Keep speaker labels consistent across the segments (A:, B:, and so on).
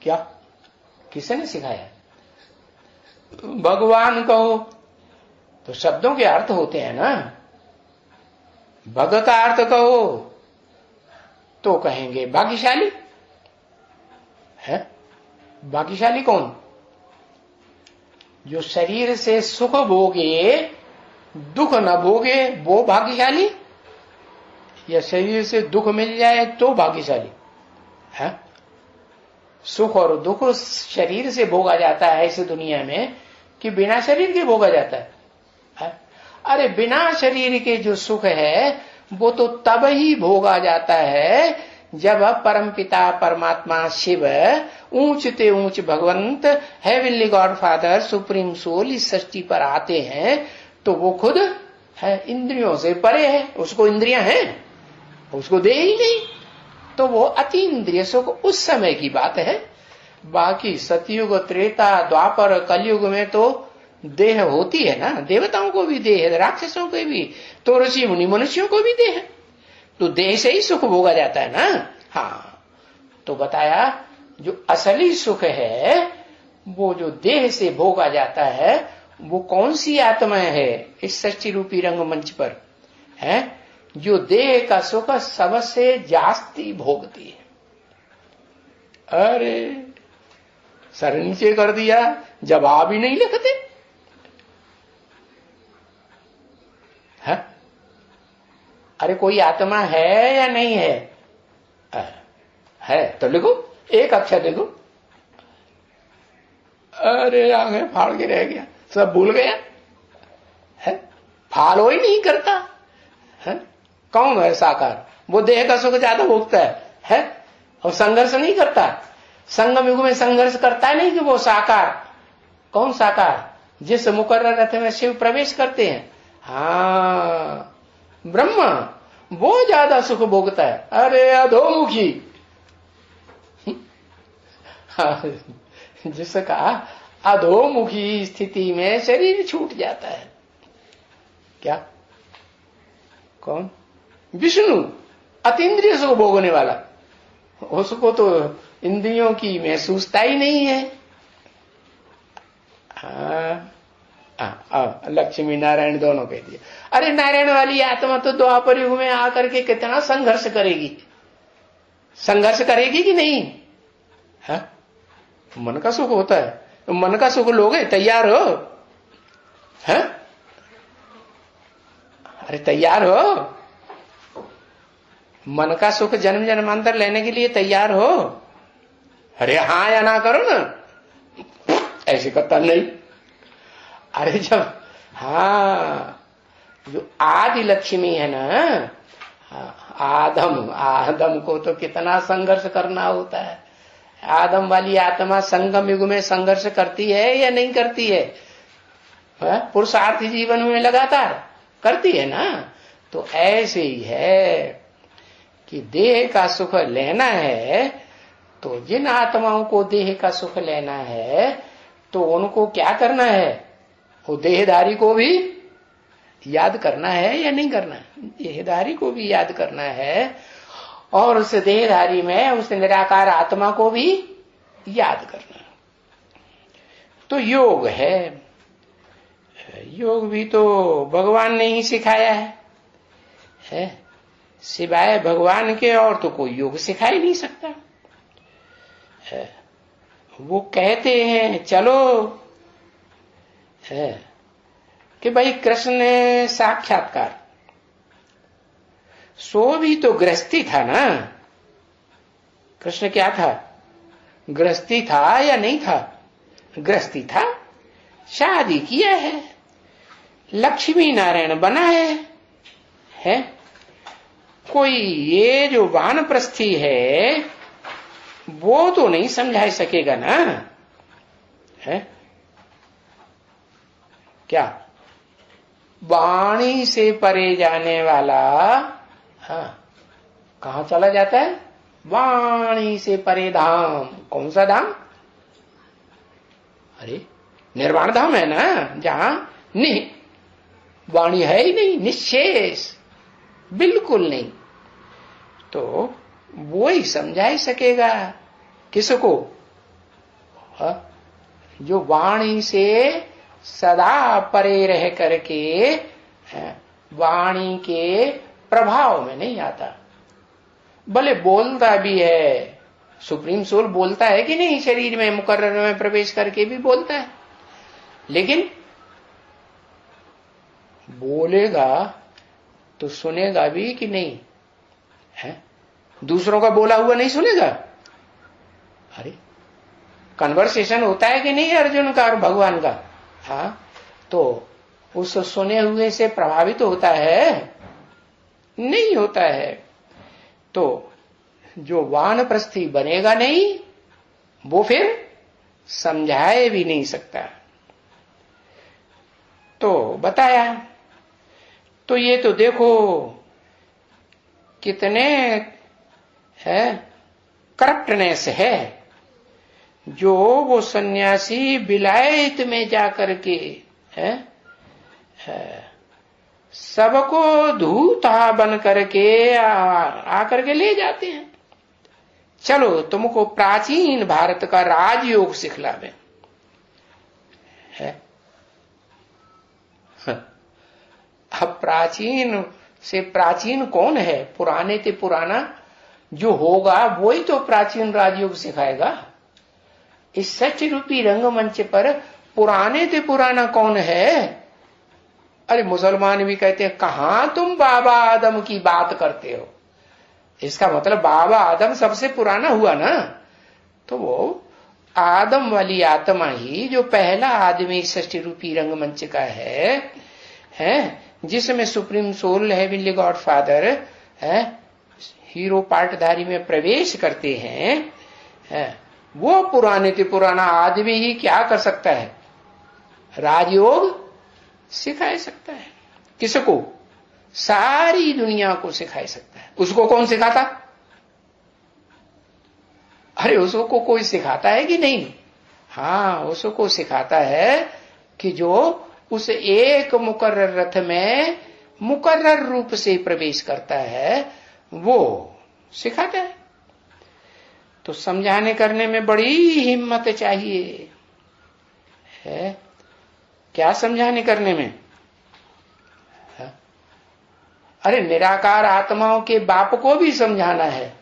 A: क्या? किसने सिखाया? भगवान कहो तो शब्दों के अर्थ होते हैं ना। भग का अर्थ कहो तो कहेंगे भाग्यशाली है। भाग्यशाली कौन? जो शरीर से सुख भोगे दुख न भोगे वो भाग्यशाली, या शरीर से दुख मिल जाए तो भाग्यशाली है? सुख और दुख शरीर से भोगा जाता है इस दुनिया में कि बिना शरीर के भोगा जाता है? अरे बिना शरीर के जो सुख है वो तो तब ही भोगा जाता है जब परमपिता परमात्मा शिव ऊंच ते ऊंच भगवंत heavenly God Father Supreme Soul इस सृष्टि पर आते हैं तो वो खुद है इंद्रियों से परे है, उसको इंद्रियां हैं, उसको दे ही नहीं, तो वो अति इंद्रिय सुख उस समय की बात है। बाकी सतयुग त्रेता द्वापर कलयुग में तो देह होती है ना, देवताओं को भी देह है, राक्षसों को भी, तो ऋषि मुनि मनुष्यों को भी देह है, तो देह से ही सुख भोगा जाता है ना। हाँ, तो बताया जो असली सुख है वो जो देह से भोगा जाता है वो कौन सी आत्मा है इस सृष्टि रूपी रंगमंच पर है जो देह का सुख सबसे जास्ती भोगती है। अरे सर नीचे कर दिया, जवाब ही नहीं लिखते है? अरे कोई आत्मा है या नहीं है? है तो लिखो, एक अक्षर लिखो। अरे आंखें फाड़ के रह गया, सब भूल गया है, फॉलो ही नहीं करता है। कौन है साकार? वो देह का सुख ज्यादा भोगता है और संघर्ष नहीं करता। संगम युग में संघर्ष करता नहीं कि वो साकार। कौन साकार? जिस मुकर्रर रथ में शिव प्रवेश करते हैं, हाँ ब्रह्मा, वो ज्यादा सुख भोगता है। अरे अधोमुखी जिसका अधोमुखी स्थिति में शरीर छूट जाता है। क्या? कौन? विष्णु, अतीन्द्रिय सुख भोगने वाला, उसको तो इंद्रियों की महसूसता ही नहीं है। लक्ष्मी नारायण दोनों कह दिए। अरे नारायण वाली आत्मा तो द्वापर युग में आकर के कितना संघर्ष करेगी, संघर्ष करेगी कि नहीं है? मन का सुख होता है, तो मन का सुख लोगे, तैयार हो है? अरे तैयार हो? मन का सुख जन्म जन्मांतर लेने के लिए तैयार हो? अरे हाँ या ना करो ना, ऐसे करता नहीं। अरे जब हाँ जो आदि लक्ष्मी है ना, आदम को तो कितना संघर्ष करना होता है। आदम वाली आत्मा संगम युग में संघर्ष करती है या नहीं करती है? पुरुषार्थी जीवन में लगातार करती है ना। तो ऐसे ही है कि देह का सुख लेना है तो जिन आत्माओं को देह का सुख लेना है तो उनको क्या करना है? वो देहधारी को भी याद करना है या नहीं करना? देहधारी को भी याद करना है और उस देहधारी में उस निराकार आत्मा को भी याद करना। तो योग है, योग भी तो भगवान ने ही सिखाया है? सिवाय भगवान के और तो कोई योग सिखा ही नहीं सकता है। वो कहते हैं चलो है कि भाई कृष्ण ने साक्षात्कार, सो भी तो गृहस्थी था ना। कृष्ण क्या था? गृहस्थी था या नहीं था? गृहस्थी था, शादी किया है, लक्ष्मी नारायण बना है? कोई ये जो वानप्रस्थी है वो तो नहीं समझा सकेगा ना है? क्या? वाणी से परे जाने वाला कहां चला जाता है? वाणी से परे धाम। कौन सा धाम? अरे निर्वाण धाम है ना, जहां वाणी है ही नहीं, निश्शेष, बिल्कुल नहीं। तो वो ही समझा ही सकेगा किसको? जो वाणी से सदा परे रह करके वाणी के प्रभाव में नहीं आता। भले बोलता भी है, सुप्रीम सोल बोलता है कि नहीं, शरीर में मुकर्रर में प्रवेश करके भी बोलता है, लेकिन बोलेगा तो सुनेगा भी कि नहीं है? दूसरों का बोला हुआ नहीं सुनेगा। अरे कन्वर्सेशन होता है कि नहीं अर्जुन का और भगवान का? हाँ, तो उस सुने हुए से प्रभावित तो होता है? नहीं होता है। तो जो वानप्रस्थी बनेगा नहीं, वो फिर समझाए भी नहीं सकता। तो बताया, तो ये तो देखो कितने है करप्टनेस है। जो वो सन्यासी विलायत में जाकर के है सबको धूता बन करके आकर के ले जाते हैं। चलो तुमको प्राचीन भारत का राजयोग सिखलावे है। अब प्राचीन से प्राचीन कौन है? पुराने ते पुराना जो होगा वही तो प्राचीन राजयोग सिखाएगा। इस सच रूपी रंगमंच पर पुराने ते पुराना कौन है? अरे मुसलमान भी कहते हैं कहां तुम बाबा आदम की बात करते हो। इसका मतलब बाबा आदम सबसे पुराना हुआ ना। तो वो आदम वाली आत्मा ही जो पहला आदमी सृष्टि रूपी रंगमंच का है जिसमें supreme soul heavenly God father है हीरो पार्टधारी में प्रवेश करते हैं वो पुराने से पुराना आदमी ही क्या कर सकता है? राजयोग सिखा सकता है। किसको? सारी दुनिया को सिखा सकता है। उसको कौन सिखाता? अरे उसको कोई सिखाता है कि नहीं? हाँ, उसको सिखाता है कि जो उस एक मुकर्रर रथ में मुकर्रर रूप से प्रवेश करता है वो सिखाता है। तो समझाने करने में बड़ी हिम्मत चाहिए है। क्या समझाने करने में? अरे निराकार आत्माओं के बाप को भी समझाना है,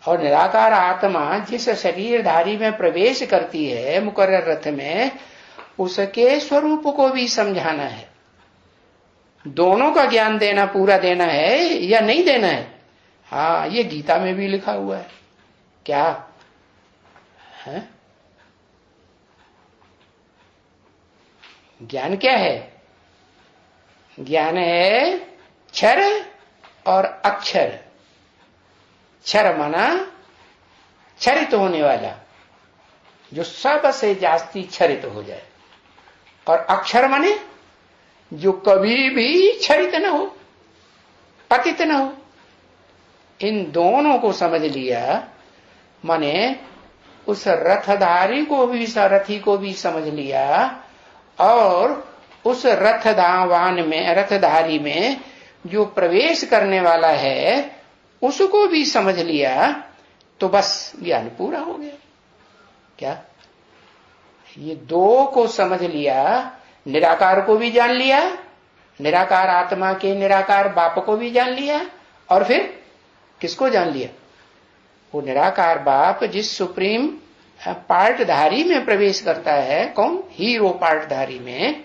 A: और निराकार आत्मा जिस शरीरधारी में प्रवेश करती है मुकर्रर रथ में उसके स्वरूप को भी समझाना है। दोनों का ज्ञान देना, पूरा देना है या नहीं देना है? हाँ, ये गीता में भी लिखा हुआ है। क्या है? ज्ञान क्या है? ज्ञान है क्षर और अक्षर। क्षर माना क्षरित होने वाला, जो सबसे जास्ती क्षरित हो जाए, और अक्षर माने जो कभी भी क्षरित न हो, पतित न हो। इन दोनों को समझ लिया माने उस रथधारी को भी, सारथी को भी समझ लिया, और उस रथधावान में, रथधारी में जो प्रवेश करने वाला है उसको भी समझ लिया, तो बस ज्ञान पूरा हो गया। क्या? ये दो को समझ लिया, निराकार को भी जान लिया, निराकार आत्मा के निराकार बाप को भी जान लिया, और फिर किसको जान लिया? वो निराकार बाप जिस सुप्रीम पार्टधारी में प्रवेश करता है। कौन? हीरो पार्टधारी में।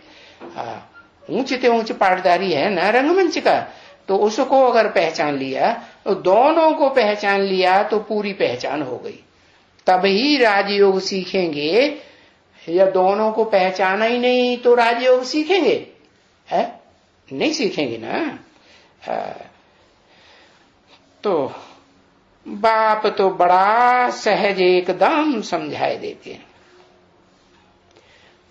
A: ऊंच ते ऊंच पार्टधारी है ना रंगमंच का, तो उसको अगर पहचान लिया, तो दोनों को पहचान लिया तो पूरी पहचान हो गई। तब ही राजयोग सीखेंगे, या दोनों को पहचाना ही नहीं तो राजयोग सीखेंगे? है नहीं सीखेंगे ना। तो बाप तो बड़ा सहज एकदम समझाए देते हैं,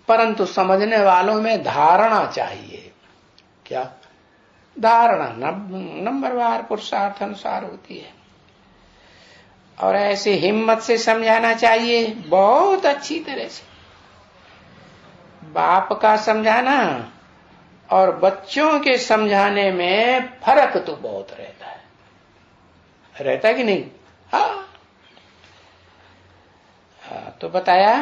A: परंतु समझने वालों में धारणा चाहिए। क्या? धारणा नंबरवार पुरुषार्थ अनुसार होती है, और ऐसे हिम्मत से समझाना चाहिए, बहुत अच्छी तरह से। बाप का समझाना और बच्चों के समझाने में फर्क तो बहुत रहता है। रहता कि नहीं? हाँ, तो बताया